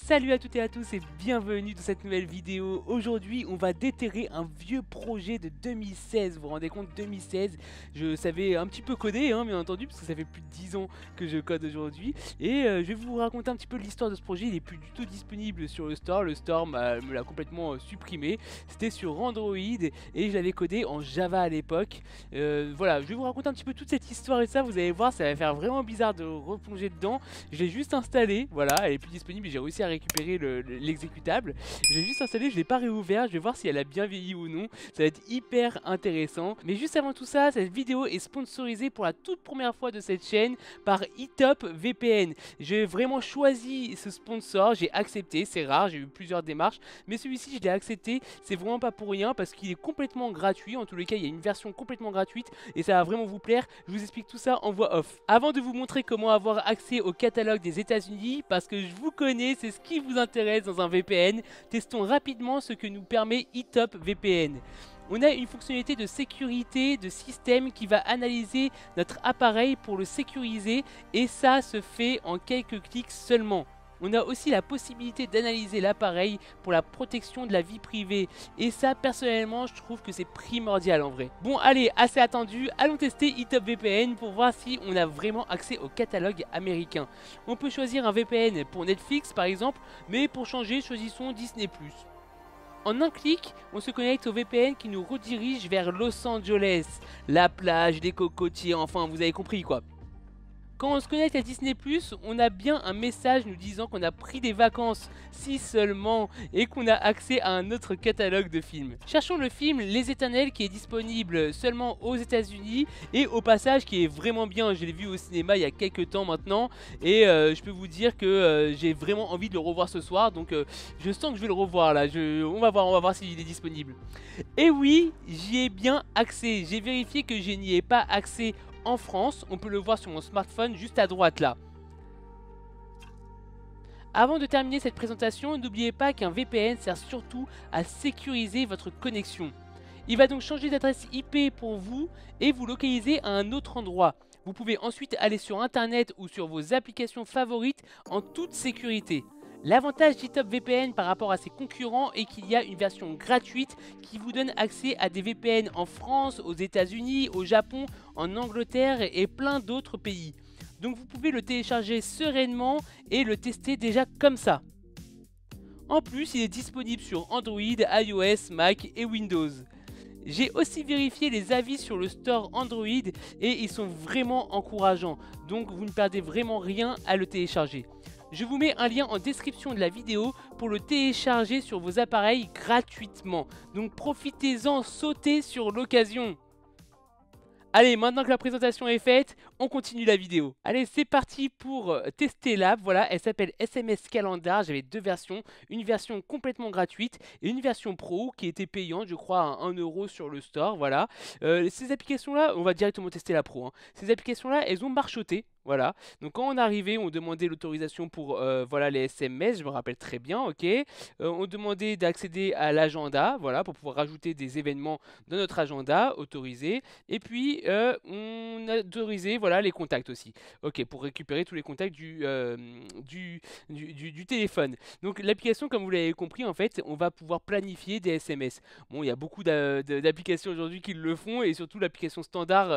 Salut à toutes et à tous et bienvenue dans cette nouvelle vidéo. Aujourd'hui on va déterrer un vieux projet de 2016. Vous vous rendez compte, 2016, je savais un petit peu coder bien entendu, parce que ça fait plus de 10 ans que je code aujourd'hui. Et je vais vous raconter un petit peu l'histoire de ce projet. Il est plus du tout disponible sur le store me l'a complètement supprimé. C'était sur Android et je l'avais codé en Java à l'époque. Voilà, je vais vous raconter un petit peu toute cette histoire et ça, vous allez voir, ça va faire vraiment bizarre de replonger dedans. Je l'ai juste installé, voilà, elle est plus disponible, j'ai réussi à récupérer l'exécutable. Je l'ai juste installé, je l'ai pas réouvert, je vais voir si elle a bien vieilli ou non. Ça va être hyper intéressant. Mais juste avant tout ça, cette vidéo est sponsorisée pour la toute première fois de cette chaîne par Itop VPN. J'ai vraiment choisi ce sponsor, j'ai accepté, c'est rare, j'ai eu plusieurs démarches, mais celui-ci je l'ai accepté, c'est vraiment pas pour rien parce qu'il est complètement gratuit. En tous les cas, il y a une version complètement gratuite et ça va vraiment vous plaire. Je vous explique tout ça en voix off. Avant de vous montrer comment avoir accès au catalogue des États-Unis, parce que je vous connais, c'est ce qui vous intéresse dans un VPN, testons rapidement ce que nous permet Itop VPN. On a une fonctionnalité de sécurité de système qui va analyser notre appareil pour le sécuriser et ça se fait en quelques clics seulement. On a aussi la possibilité d'analyser l'appareil pour la protection de la vie privée. Et ça, personnellement, je trouve que c'est primordial en vrai. Bon, allez, assez attendu, allons tester Itop VPN pour voir si on a vraiment accès au catalogue américain. On peut choisir un VPN pour Netflix par exemple, mais pour changer, choisissons Disney+. En un clic, on se connecte au VPN qui nous redirige vers Los Angeles. La plage, les cocotiers, enfin vous avez compris quoi. Quand on se connecte à Disney+, on a bien un message nous disant qu'on a pris des vacances, si seulement, et qu'on a accès à un autre catalogue de films. Cherchons le film Les Éternels qui est disponible seulement aux États-Unis et au passage qui est vraiment bien. Je l'ai vu au cinéma il y a quelques temps maintenant et je peux vous dire que j'ai vraiment envie de le revoir ce soir, donc je sens que je vais le revoir là. On va voir s'il est disponible. Et oui, j'y ai bien accès. J'ai vérifié que je n'y ai pas accès en France, on peut le voir sur mon smartphone juste à droite là. Avant de terminer cette présentation, n'oubliez pas qu'un VPN sert surtout à sécuriser votre connexion. Il va donc changer d'adresse IP pour vous et vous localiser à un autre endroit. Vous pouvez ensuite aller sur internet ou sur vos applications favorites en toute sécurité. L'avantage d'Itop VPN par rapport à ses concurrents est qu'il y a une version gratuite qui vous donne accès à des VPN en France, aux États-Unis, au Japon, en Angleterre et plein d'autres pays. Donc vous pouvez le télécharger sereinement et le tester déjà comme ça. En plus, il est disponible sur Android, iOS, Mac et Windows. J'ai aussi vérifié les avis sur le store Android et ils sont vraiment encourageants. Donc vous ne perdez vraiment rien à le télécharger. Je vous mets un lien en description de la vidéo pour le télécharger sur vos appareils gratuitement. Donc profitez-en, sautez sur l'occasion. Allez, maintenant que la présentation est faite, on continue la vidéo. Allez, c'est parti pour tester l'app. Voilà, elle s'appelle SMS Calendar. J'avais deux versions. Une version complètement gratuite et une version pro qui était payante, je crois, à 1 € sur le store. Voilà. Ces applications-là, on va directement tester la pro. Ces applications-là, elles ont marchoté. Voilà, donc quand on arrivait, on demandait l'autorisation pour voilà, les SMS, je me rappelle très bien, ok. On demandait d'accéder à l'agenda, voilà, pour pouvoir rajouter des événements dans notre agenda, autorisé. Et puis, on autorisait, voilà, les contacts aussi, ok, pour récupérer tous les contacts du téléphone. Donc l'application, comme vous l'avez compris, en fait, on va pouvoir planifier des SMS. Bon, il y a beaucoup d'applications aujourd'hui qui le font, et surtout l'application standard,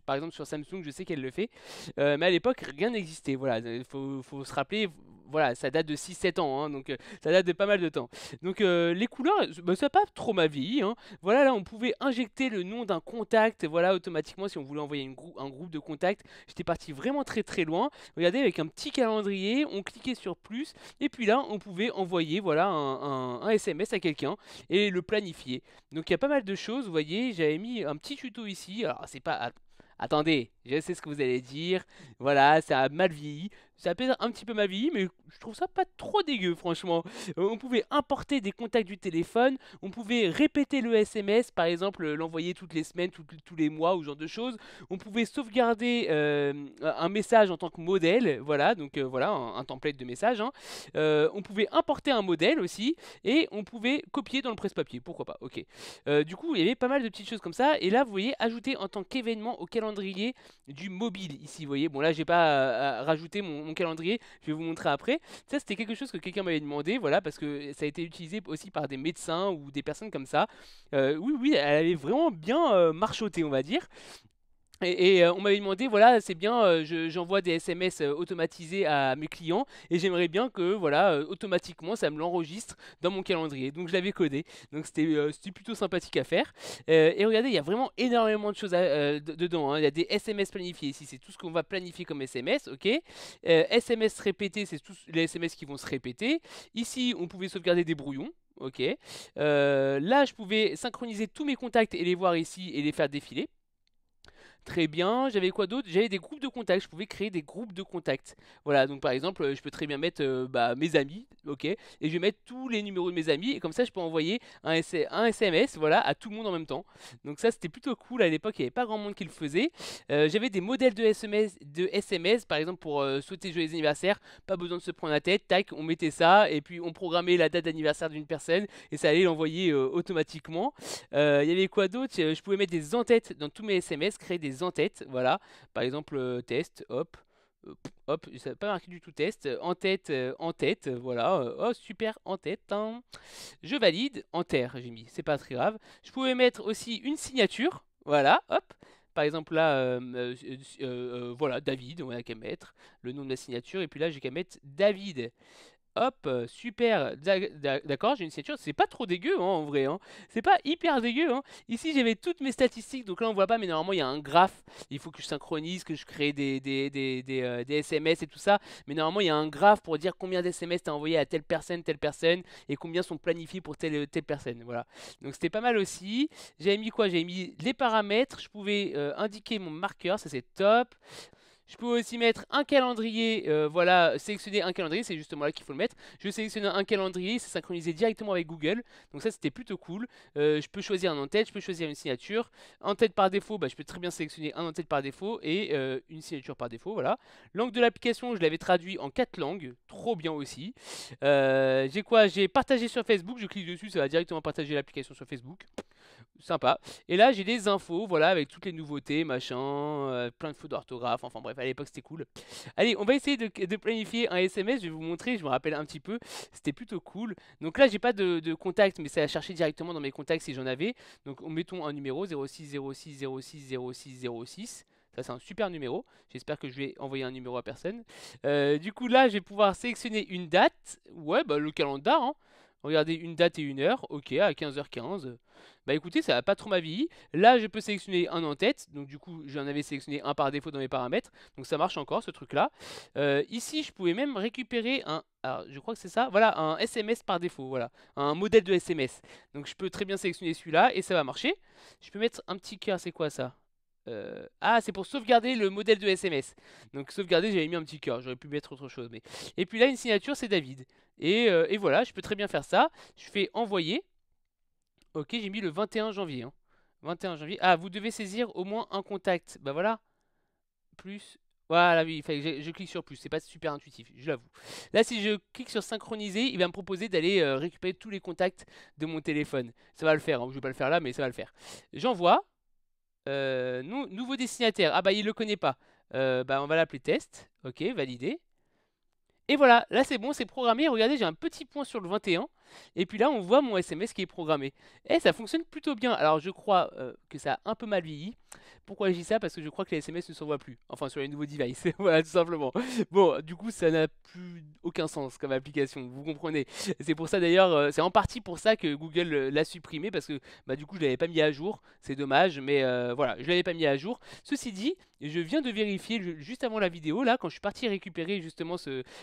par exemple sur Samsung, je sais qu'elle le fait. Mais à l'époque, rien n'existait. Voilà, il faut se rappeler, voilà, ça date de 6-7 ans, donc ça date de pas mal de temps. Donc les couleurs, bah, ça n'a pas trop mal vieilli. Voilà, là, on pouvait injecter le nom d'un contact, voilà, automatiquement, si on voulait envoyer un groupe de contacts. J'étais parti vraiment très loin. Regardez, avec un petit calendrier, on cliquait sur plus, et puis là, on pouvait envoyer, voilà, un SMS à quelqu'un et le planifier. Donc il y a pas mal de choses, vous voyez, j'avais mis un petit tuto ici. Alors, c'est pas... Attendez, je sais ce que vous allez dire. Voilà, ça a mal vieilli. Ça a peut-être un petit peu mal vieilli, mais je trouve ça pas trop dégueu, franchement. On pouvait importer des contacts du téléphone. On pouvait répéter le SMS, par exemple, l'envoyer toutes les semaines, tous les mois, ou ce genre de choses. On pouvait sauvegarder un message en tant que modèle. Voilà, donc voilà, un template de message. On pouvait importer un modèle aussi. Et on pouvait copier dans le presse-papier. Pourquoi pas, ok. Du coup, il y avait pas mal de petites choses comme ça. Et là, vous voyez, ajouter en tant qu'événement au calendrier du mobile. Ici, vous voyez, bon là, j'ai pas rajouté mon calendrier, je vais vous montrer après. Ça, c'était quelque chose que quelqu'un m'avait demandé, voilà, parce que ça a été utilisé aussi par des médecins ou des personnes comme ça. Oui, oui, elle avait vraiment bien marchoté, on va dire. On m'avait demandé, voilà, c'est bien, j'envoie des SMS automatisés à mes clients et j'aimerais bien que, voilà, automatiquement, ça me l'enregistre dans mon calendrier. Donc je l'avais codé, donc c'était plutôt sympathique à faire. Et regardez, il y a vraiment énormément de choses dedans, hein. Il y a des SMS planifiés ici, c'est tout ce qu'on va planifier comme SMS, ok. SMS répétés, c'est tous les SMS qui vont se répéter. Ici, on pouvait sauvegarder des brouillons. Ok. Là, je pouvais synchroniser tous mes contacts et les voir ici et les faire défiler. Très bien, j'avais quoi d'autre? J'avais des groupes de contacts, je pouvais créer des groupes de contacts. Voilà, donc par exemple, je peux très bien mettre mes amis, ok, et je vais mettre tous les numéros de mes amis, et comme ça je peux envoyer un SMS, voilà, à tout le monde en même temps. Donc ça c'était plutôt cool, à l'époque il n'y avait pas grand monde qui le faisait. J'avais des modèles de SMS, par exemple pour souhaiter joyeux anniversaire, pas besoin de se prendre la tête, tac, on mettait ça, et puis on programmait la date d'anniversaire d'une personne, et ça allait l'envoyer automatiquement. Il y avait quoi d'autre? Je pouvais mettre des en-têtes dans tous mes SMS, créer des en-têtes, voilà. Par exemple, test, hop, hop, ça n'a pas marqué du tout test. En tête, voilà. Oh, super, en tête, hein. Je valide, enter, j'ai mis, c'est pas très grave. Je pouvais mettre aussi une signature, voilà, hop. Par exemple là, voilà, David, on a qu'à mettre le nom de la signature, et puis là j'ai qu'à mettre David. Hop, super, d'accord, j'ai une signature, c'est pas trop dégueu hein, en vrai, hein. C'est pas hyper dégueu, hein. Ici j'avais toutes mes statistiques, donc là on voit pas, mais normalement il y a un graphe, il faut que je synchronise, que je crée des SMS et tout ça, mais normalement il y a un graphe pour dire combien d'SMS t'as envoyé à telle personne, et combien sont planifiés pour telle personne, voilà. Donc c'était pas mal aussi. J'avais mis quoi? J'avais mis les paramètres, je pouvais indiquer mon marqueur, ça c'est top. Je peux aussi mettre un calendrier, voilà, sélectionner un calendrier, c'est justement là qu'il faut le mettre. Je sélectionne un calendrier, c'est synchronisé directement avec Google, donc ça c'était plutôt cool. Je peux choisir un en-tête, je peux choisir une signature. En-tête par défaut, bah, je peux très bien sélectionner un en-tête par défaut et une signature par défaut, voilà. Langue de l'application, je l'avais traduit en 4 langues, trop bien aussi. J'ai quoi? J'ai partagé sur Facebook, je clique dessus, ça va directement partager l'application sur Facebook. Sympa. Et là, j'ai des infos, voilà, avec toutes les nouveautés, machin, plein de fautes d'orthographe, enfin bref, à l'époque c'était cool. Allez, on va essayer de planifier un SMS, je vais vous montrer, je me rappelle un petit peu, c'était plutôt cool. Donc là, j'ai pas de contact, mais ça a cherché directement dans mes contacts si j'en avais. Donc mettons un numéro 06 06 06 06 06. Ça, c'est un super numéro. J'espère que je vais envoyer un numéro à personne. Du coup, là, je vais pouvoir sélectionner une date. Ouais, bah le calendrier, hein. Regardez une date et une heure. Ok, à 15h15. Bah écoutez, ça va pas trop ma vie. Là, je peux sélectionner un en tête. Donc du coup, j'en avais sélectionné un par défaut dans mes paramètres. Donc ça marche encore, ce truc-là. Ici, je pouvais même récupérer un... Alors, je crois que c'est ça. Voilà, un SMS par défaut. Voilà, un modèle de SMS. Donc je peux très bien sélectionner celui-là et ça va marcher. Je peux mettre un petit cœur. C'est quoi ça? Ah, c'est pour sauvegarder le modèle de SMS. Donc sauvegarder, j'avais mis un petit cœur. J'aurais pu mettre autre chose. Mais... Et puis là, une signature, c'est David. Et voilà, je peux très bien faire ça. Je fais envoyer. Ok, j'ai mis le 21 janvier, hein. 21 janvier. Ah, vous devez saisir au moins un contact. Bah voilà. Plus. Voilà, oui, il fallait que je clique sur plus. C'est pas super intuitif, je l'avoue. Là, si je clique sur synchroniser, il va me proposer d'aller récupérer tous les contacts de mon téléphone. Ça va le faire, hein. Je vais pas le faire là, mais ça va le faire. J'envoie. Nouveau destinataire. Ah bah, il le connaît pas. Bah, on va l'appeler test. Ok, validé. Et voilà, là c'est bon, c'est programmé. Regardez, j'ai un petit point sur le 21. Et puis là, on voit mon SMS qui est programmé. Et ça fonctionne plutôt bien. Alors, je crois que ça a un peu mal vieilli. Pourquoi je dis ça? Parce que je crois que les SMS ne s'envoient plus. Enfin, sur les nouveaux devices. Voilà, tout simplement. Bon, du coup, ça n'a plus aucun sens comme application. Vous comprenez? C'est pour ça d'ailleurs, c'est en partie pour ça que Google l'a supprimé. Parce que bah, du coup, je ne l'avais pas mis à jour. C'est dommage. Mais voilà, je ne l'avais pas mis à jour. Ceci dit, je viens de vérifier juste avant la vidéo, là, quand je suis parti récupérer justement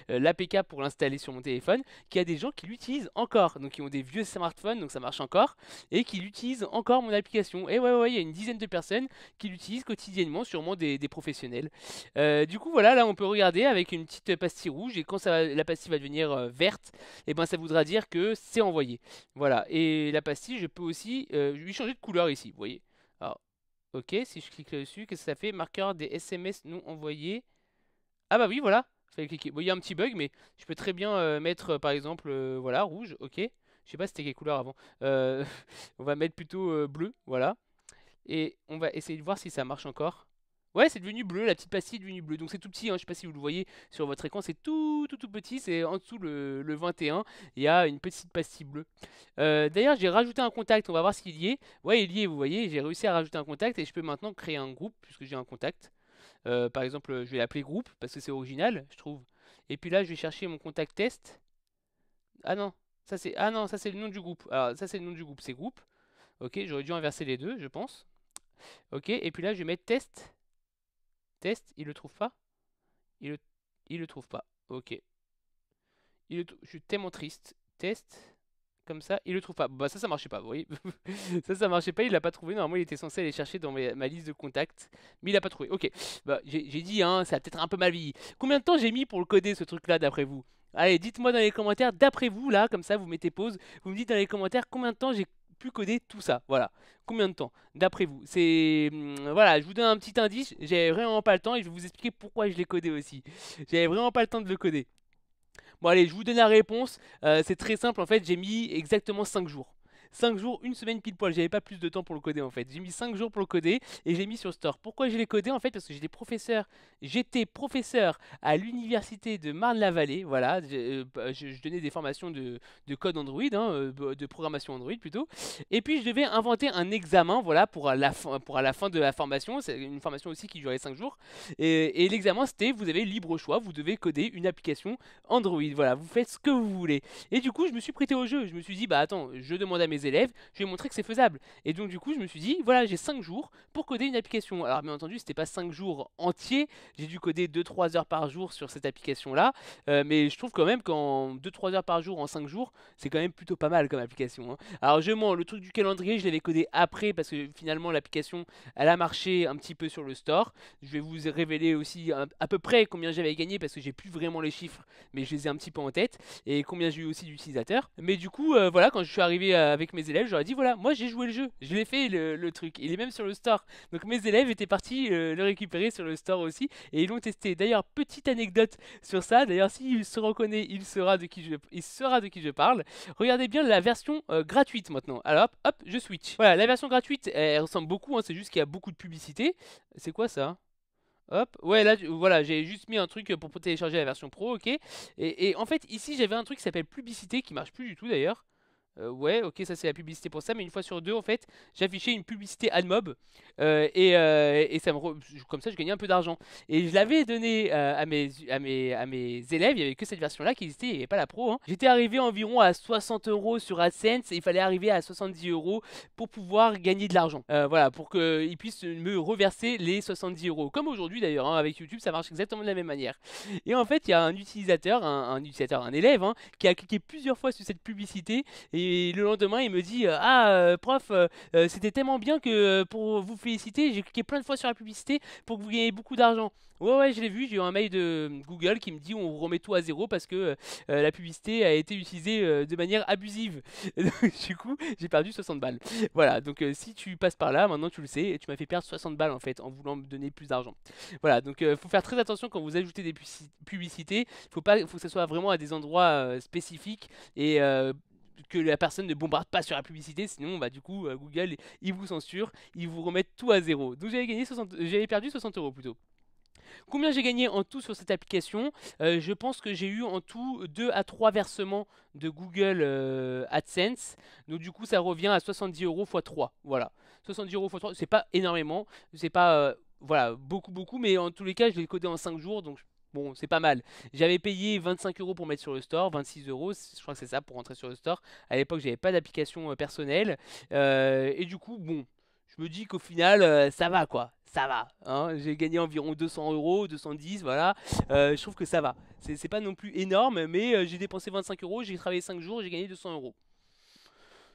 l'APK pour l'installer sur mon téléphone, qu'il y a des gens qui l'utilisent encore, donc qui ont des vieux smartphones, donc ça marche encore, et qui l'utilisent encore mon application. Et ouais, il y a une dizaine de personnes qui l'utilisent quotidiennement, sûrement des professionnels. Du coup, voilà, là on peut regarder avec une petite pastille rouge, et quand la pastille va devenir verte, et ben ça voudra dire que c'est envoyé. Voilà, et la pastille, je peux aussi lui changer de couleur ici, vous voyez. Alors, ok, si je clique dessus, qu'est-ce que ça fait? Marqueur des SMS non envoyés. Ah bah oui, voilà. Fallait cliquer. Bon, il y a un petit bug, mais je peux très bien mettre, par exemple, voilà, rouge, ok. Je sais pas c'était quelle couleur avant. Euh, on va mettre plutôt bleu, voilà. Et on va essayer de voir si ça marche encore. Ouais, c'est devenu bleu, la petite pastille est devenue bleue. Donc c'est tout petit, hein, je sais pas si vous le voyez sur votre écran, c'est tout petit, c'est en dessous le 21, il y a une petite pastille bleue. D'ailleurs, j'ai rajouté un contact, on va voir s'il y est. Ouais, il y est, vous voyez, j'ai réussi à rajouter un contact et je peux maintenant créer un groupe puisque j'ai un contact. Par exemple, je vais l'appeler groupe parce que c'est original, je trouve. Et puis là, je vais chercher mon contact test. Ah non, ça c'est le nom du groupe. Alors ça c'est le nom du groupe, c'est groupe. Ok, j'aurais dû inverser les deux, je pense. Ok, et puis là, je vais mettre test. Test, il le trouve pas? Il le, il le trouve pas. Ok. Je suis tellement triste. Test. Comme ça, il le trouve pas. Bah ça marchait pas, vous voyez. Ça marchait pas, il l'a pas trouvé. Normalement, il était censé aller chercher dans ma liste de contacts. Mais il l'a pas trouvé. Ok. Bah j'ai dit, hein, ça a peut-être un peu mal vieilli. Combien de temps j'ai mis pour le coder, ce truc-là, d'après vous? Allez, dites-moi dans les commentaires, d'après vous, là, comme ça, vous mettez pause. Vous me dites dans les commentaires combien de temps j'ai pu coder tout ça. Voilà. Combien de temps, d'après vous? C'est... voilà, je vous donne un petit indice. J'avais vraiment pas le temps et je vais vous expliquer pourquoi je l'ai codé aussi. J'avais vraiment pas le temps de le coder. Bon allez, je vous donne la réponse. C'est très simple en fait, j'ai mis exactement 5 jours. 5 jours, une semaine pile poil, j'avais pas plus de temps pour le coder en fait. J'ai mis 5 jours pour le coder et j'ai mis sur Store. Pourquoi je l'ai codé en fait? Parce que j'étais professeur à l'université de Marne-la-Vallée, voilà. Je donnais des formations de code Android, hein, de programmation Android plutôt. Et puis je devais inventer un examen, voilà, pour à la fin de la formation. C'est une formation aussi qui durait 5 jours. Et l'examen c'était, vous avez libre choix, vous devez coder une application Android, voilà, vous faites ce que vous voulez. Et du coup, je me suis prêté au jeu. Je me suis dit, bah attends, je demande à mes élèves, je vais montrer que c'est faisable. Et donc, du coup, je me suis dit, voilà, j'ai 5 jours pour coder une application. Alors, bien entendu, c'était pas 5 jours entiers. J'ai dû coder 2-3 heures par jour sur cette application-là. Mais je trouve quand même qu'en 2-3 heures par jour, en 5 jours, c'est quand même plutôt pas mal comme application, hein. Alors, je mens, le truc du calendrier, je l'avais codé après parce que finalement, l'application, elle a marché un petit peu sur le store. Je vais vous révéler aussi à peu près combien j'avais gagné parce que j'ai plus vraiment les chiffres, mais je les ai un petit peu en tête, et combien j'ai eu aussi d'utilisateurs. Mais du coup, voilà, quand je suis arrivé avec mes élèves, j'aurais dit voilà, moi j'ai joué le jeu, je l'ai fait le truc, il est même sur le store. Donc mes élèves étaient partis le récupérer sur le store aussi, et ils l'ont testé. D'ailleurs, petite anecdote sur ça, d'ailleurs s'il se reconnaît, il saura de qui je parle. Regardez bien la version gratuite maintenant. Alors hop, je switch. Voilà, la version gratuite, elle ressemble beaucoup, hein, c'est juste qu'il y a beaucoup de publicité. C'est quoi ça? Hop, ouais là voilà, j'ai juste mis un truc pour télécharger la version pro, ok. Et en fait ici j'avais un truc qui s'appelle publicité qui marche plus du tout d'ailleurs. Ouais, ok, ça c'est la publicité pour ça, mais une fois sur deux, en fait, j'affichais une publicité AdMob et comme ça, je gagnais un peu d'argent. Et je l'avais donné à mes élèves, il n'y avait que cette version-là qui existait, il n'y avait pas la pro, hein. J'étais arrivé environ à 60 € sur AdSense et il fallait arriver à 70 € pour pouvoir gagner de l'argent. Voilà, pour qu'ils puissent me reverser les 70 €. Comme aujourd'hui d'ailleurs, hein, avec YouTube, ça marche exactement de la même manière. Et en fait, il y a un utilisateur, un élève, hein, qui a cliqué plusieurs fois sur cette publicité. Et le lendemain, il me dit prof, c'était tellement bien que pour vous féliciter, j'ai cliqué plein de fois sur la publicité pour que vous gagniez beaucoup d'argent. Ouais, ouais, je l'ai vu, j'ai eu un mail de Google qui me dit on remet tout à zéro parce que la publicité a été utilisée de manière abusive. Donc, du coup, j'ai perdu 60 balles. Voilà, donc si tu passes par là, maintenant tu le sais, et tu m'as fait perdre 60 balles en fait en voulant me donner plus d'argent. Voilà, donc faut faire très attention quand vous ajoutez des publicités. Faut que ça soit vraiment à des endroits spécifiques et que la personne ne bombarde pas sur la publicité, sinon bah du coup Google il vous censure, ils vous remettent tout à zéro. Donc j'avais perdu 60 € plutôt. Combien j'ai gagné en tout sur cette application? Je pense que j'ai eu en tout 2 à 3 versements de Google AdSense. Donc du coup ça revient à 70 € x 3. Voilà. 70 € x 3, c'est pas énormément, c'est pas voilà, beaucoup, mais en tous les cas je l'ai codé en 5 jours, donc bon, c'est pas mal. J'avais payé 25 € pour mettre sur le store, 26 €, je crois que c'est ça pour rentrer sur le store. À l'époque, j'avais pas d'application personnelle. Et du coup, bon, je me dis qu'au final, ça va quoi. Ça va, hein. J'ai gagné environ 200 €, 210, voilà. Je trouve que ça va. C'est pas non plus énorme, mais j'ai dépensé 25 €, j'ai travaillé 5 jours, j'ai gagné 200 €.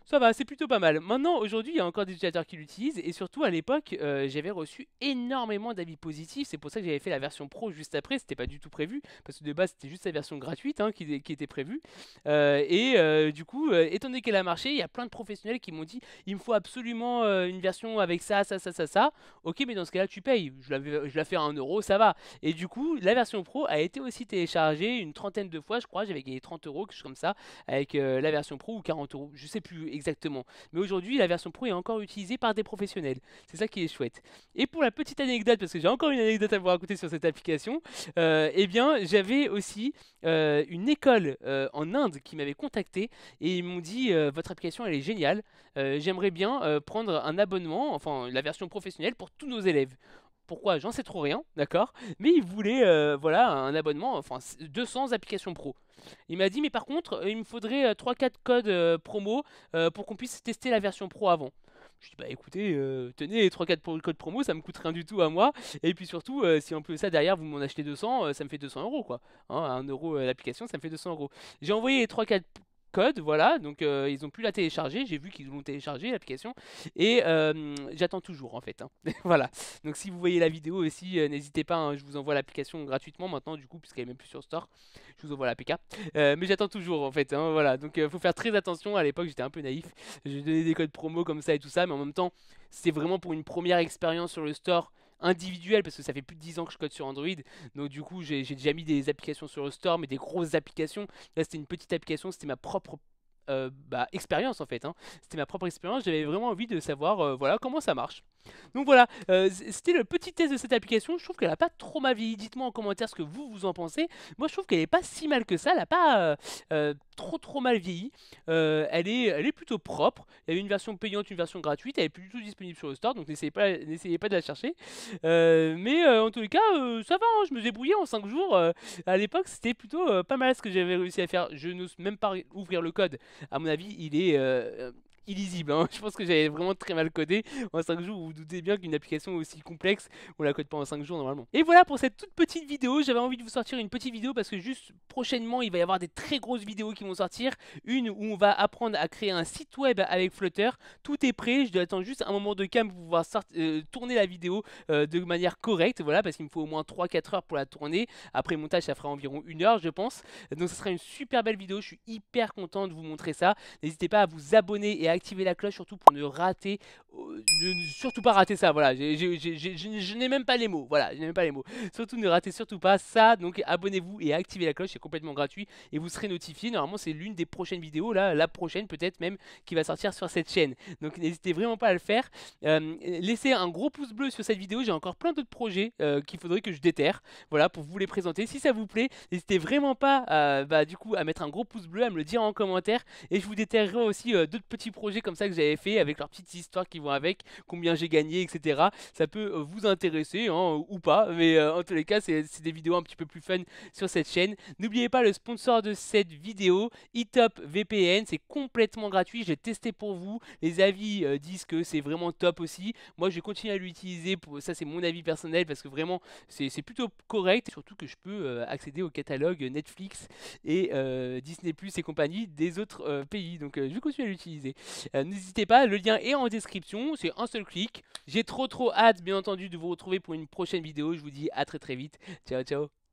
Ça va, c'est plutôt pas mal. Maintenant, aujourd'hui, il y a encore des utilisateurs qui l'utilisent et surtout à l'époque, j'avais reçu énormément d'avis positifs. C'est pour ça que j'avais fait la version pro juste après. C'était pas du tout prévu parce que de base, c'était juste la version gratuite, hein, qui était prévue. Du coup, étant donné qu'elle a marché, il y a plein de professionnels qui m'ont dit il me faut absolument une version avec ça. Ok, mais dans ce cas-là, tu payes. Je la fais à 1 €, ça va. Et du coup, la version pro a été aussi téléchargée une trentaine de fois, je crois. J'avais gagné 30 €, quelque chose comme ça, avec la version pro ou 40 €, je sais plus exactement. Mais aujourd'hui, la version pro est encore utilisée par des professionnels. C'est ça qui est chouette. Et pour la petite anecdote, parce que j'ai encore une anecdote à vous raconter sur cette application, eh bien, j'avais aussi une école en Inde qui m'avait contacté et ils m'ont dit votre application elle est géniale, j'aimerais bien prendre un abonnement, enfin la version professionnelle pour tous nos élèves. Pourquoi? J'en sais trop rien, d'accord? Mais il voulait voilà, un abonnement, enfin 200 applications pro. Il m'a dit, mais par contre, il me faudrait 3-4 codes promo pour qu'on puisse tester la version pro avant. Je dis, bah écoutez, tenez les 3-4 codes promo, ça me coûte rien du tout à moi. Et puis surtout, si en plus de ça, derrière, vous m'en achetez 200, ça me fait 200 euros quoi. Hein, 1 euro l'application, ça me fait 200 euros. J'ai envoyé les 3-4 codes, voilà, donc ils ont pu la télécharger, j'ai vu qu'ils l'ont téléchargé l'application, et j'attends toujours en fait, hein. Voilà, donc si vous voyez la vidéo aussi, n'hésitez pas, hein, je vous envoie l'application gratuitement maintenant du coup, puisqu'elle est même plus sur Store, je vous envoie l'APK, mais j'attends toujours en fait, hein, voilà, donc faut faire très attention, à l'époque j'étais un peu naïf, je donnais des codes promo comme ça et tout ça, mais en même temps, c'est vraiment pour une première expérience sur le Store, individuel parce que ça fait plus de 10 ans que je code sur Android, donc du coup j'ai déjà mis des applications sur le store, mais des grosses applications. Là c'était une petite application, c'était ma propre expérience en fait, hein. C'était ma propre expérience, j'avais vraiment envie de savoir voilà comment ça marche. Donc voilà, c'était le petit test de cette application. Je trouve qu'elle a pas trop mal vieilli. Dites-moi en commentaire ce que vous en pensez. Moi je trouve qu'elle est pas si mal que ça, elle a pas trop mal vieilli. Elle est plutôt propre. Il y a une version payante, une version gratuite, elle est plutôt disponible sur le store, donc n'essayez pas de la chercher. Mais en tous les cas, ça va, hein, je me débrouillais en 5 jours. À l'époque, c'était plutôt pas mal ce que j'avais réussi à faire. Je n'ose même pas ouvrir le code. À mon avis, il est illisible, hein. Je pense que j'avais vraiment très mal codé. En 5 jours, vous vous doutez bien qu'une application aussi complexe, on la code pas en 5 jours normalement. Et voilà pour cette toute petite vidéo. J'avais envie de vous sortir une petite vidéo parce que juste prochainement, il va y avoir des très grosses vidéos qui vont sortir. Une où on va apprendre à créer un site web avec Flutter. Tout est prêt, je dois attendre juste un moment de calme pour pouvoir tourner la vidéo de manière correcte. Voilà, parce qu'il me faut au moins 3-4 heures pour la tourner. Après le montage, ça fera environ 1 heure, je pense. Donc ce sera une super belle vidéo. Je suis hyper content de vous montrer ça. N'hésitez pas à vous abonner et à activer la cloche, surtout pour ne rater, surtout pas rater ça, voilà, je n'ai même pas les mots, voilà, je n'ai même pas les mots, surtout ne ratez surtout pas ça, donc abonnez-vous et activez la cloche, c'est complètement gratuit et vous serez notifié. Normalement c'est l'une des prochaines vidéos, là, la prochaine peut-être même, qui va sortir sur cette chaîne, donc n'hésitez vraiment pas à le faire. Laissez un gros pouce bleu sur cette vidéo, j'ai encore plein d'autres projets qu'il faudrait que je déterre, voilà, pour vous les présenter. Si ça vous plaît, n'hésitez vraiment pas du coup à mettre un gros pouce bleu, à me le dire en commentaire, et je vous déterrerai aussi d'autres petits projets comme ça que j'avais fait avec leurs petites histoires qui vont avec, combien j'ai gagné, etc. Ça peut vous intéresser, hein, ou pas, mais en tous les cas c'est des vidéos un petit peu plus fun sur cette chaîne. N'oubliez pas le sponsor de cette vidéo, eTop VPN, c'est complètement gratuit, j'ai testé pour vous, les avis disent que c'est vraiment top aussi. Moi je vais continuer à l'utiliser, ça c'est mon avis personnel parce que vraiment c'est plutôt correct, surtout que je peux accéder au catalogue Netflix et Disney Plus et compagnie des autres pays, donc je vais continuer à l'utiliser. N'hésitez pas, le lien est en description, c'est un seul clic. J'ai trop hâte bien entendu de vous retrouver pour une prochaine vidéo, je vous dis à très vite, ciao ciao.